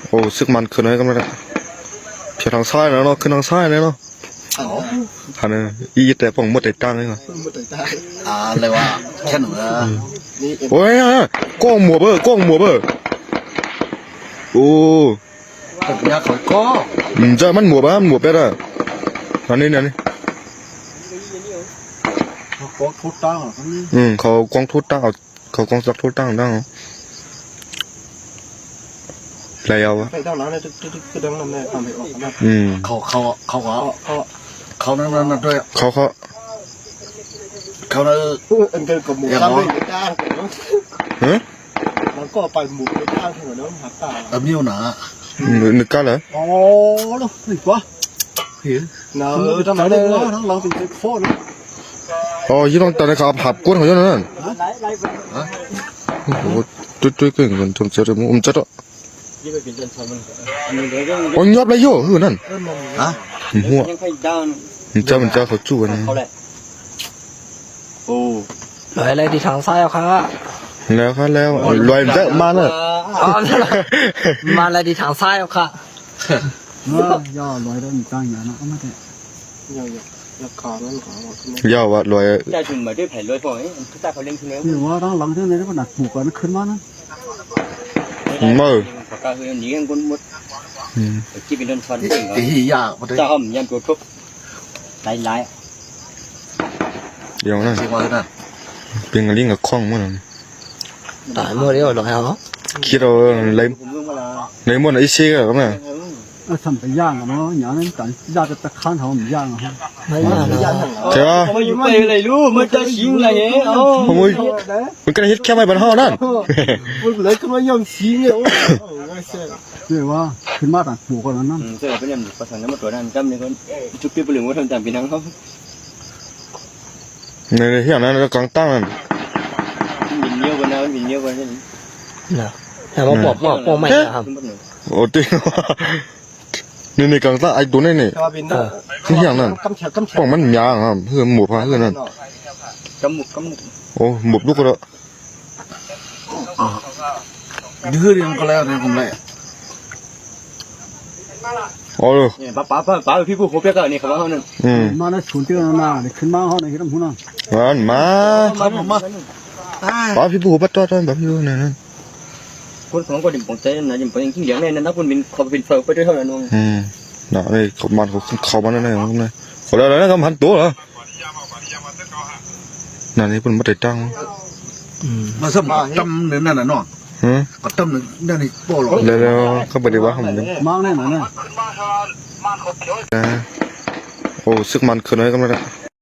โอ้ซึกมันขึ้นเลยกันเลยเพียงทางซ้ายแล้วเนาะขึ้นทางซ้ายเลยเนาะท่านอีแต่ป่องหมดแต่ตั้งเลยมั้งอะไรวะแค่หนูโอ้ยกล้องหมัวเบอร์กล้องหมัวเบอร์โอ้ยาเขาก็จะมันหมัวบ้าหมัวเป็ดอ่ะอันนี้เนี่ยเขาทุบตั้งเขากล้องทุบตั้งเขากล้องสักทุบตั้งตั้งอะไรเอาวะเขานั่นด้วยเขานั่นอันเกินกับหมูตั้งเลยจ้างมันก็ไปหมูไปจ้างหัวน้ำหักตามิ้วหนานึกกันเหรออ๋อแล้วสิวะเห็นน่าทำไมได้ทั้งเราติดโฟนอ๋อยี่ต้องตอนนี้เขาผับก้นเขาเยอะนั่นโอ้จุดเก่งกันจนเจอเลยมุมจัดอ่ะโอ้ยยอดเลยโย่หือนั่นหัวมันจะเขาจู่กันโอ้ลอยอะไรที่ทางซ้ายเอาครับแล้วครับแล้วลอยจะมาเนอะมาอะไรที่ทางซ้ายเอาครับย่อลอยได้มีตั้งอย่างนั้นไม่ได้ย่อขานั่นขาย่อว่าลอยได้ถึงมาด้วยแผ่นลอยปล่อยคือตาเขาเล่นคือเนี้ยนี่ว่าตั้งหลังที่ไหนก็หนักผูกกันขึ้นมานะมือก็คือหนีกันคนหมดจีเป็นโดนฟันตียากจะห้อมยันตัวทุบไล่เดี๋ยวนั่นเป็นอะไรกับคล้องมั้งตายหมดแล้วหรอฮะคิดเอาเลยในหมดไอ้เชี่ยก็มั้งทำไปย่างเนาะอย่างนั้นแต่ย่างจะตะข้านเขาย่างฮะไม่ย่างใช่ป่ะมาอยู่ไปอะไรรู้มันจะชิงอะไรเอ้ามันก็ได้ฮิตแค่ไม่บรรเทานั่นมันเลยขึ้นมาย่างชิงเนี่ยเดี๋ยวว่าขึ้นมาต่างปลูกกันนั่นเสือเป็นยังภาษาเนี่ยมาตัวนั้นจำเนี่ยคนจุดเปรี้ยวเปลือกว่าทำจำปีนังเขาในที่อย่างนั้นเรากางตั้งนั่นบินเยอะกว่านั้นบินเยอะกว่านั้นนะแต่ว่าปอบไม่ครับโอ้จริงนี่กางตั้งไอ้ตัวนี้นี่ที่อย่างนั้นปองมันยางครับเพื่อหมูพาเพื่อนั่นกำหมุกโอ้หมูลูกก็แล้วดื้อเรื่องก็แล้วเนี่ยผมเลยโอ้ยป้าพี่ผู้โคเปียกนี่ครับเขาเนี่ยมาแล้วฉุนเตี้ยน่าเนี่ยขึ้นมาเขาเนี่ยคิดว่าหุ่นน่ะมาป้าพี่ผู้ปัดตัวป้าพี่ผู้เนี่ยคนของก็ดิ่มปองใจนะดิ่มปองยังทิ้งเหลียงเนี่ยนะคนบินเขาบินเฟิร์ไปด้วยเท่านั้นน้องน่ะนี่เขามันนั่นเองนะเขาแล้วนะเขาพันตัวเหรอนั่นนี่เป็นมัดใจจังมาสมตั้มหนึ่งนั่นน่ะเนาะก็ตั้มหนึ่งนั่นนี่โป้หรอแล้วเขาไปดีว่าเขาเหมือนมองแน่นอนนะโอ้ซึกมันขึ้นเลยกันเลย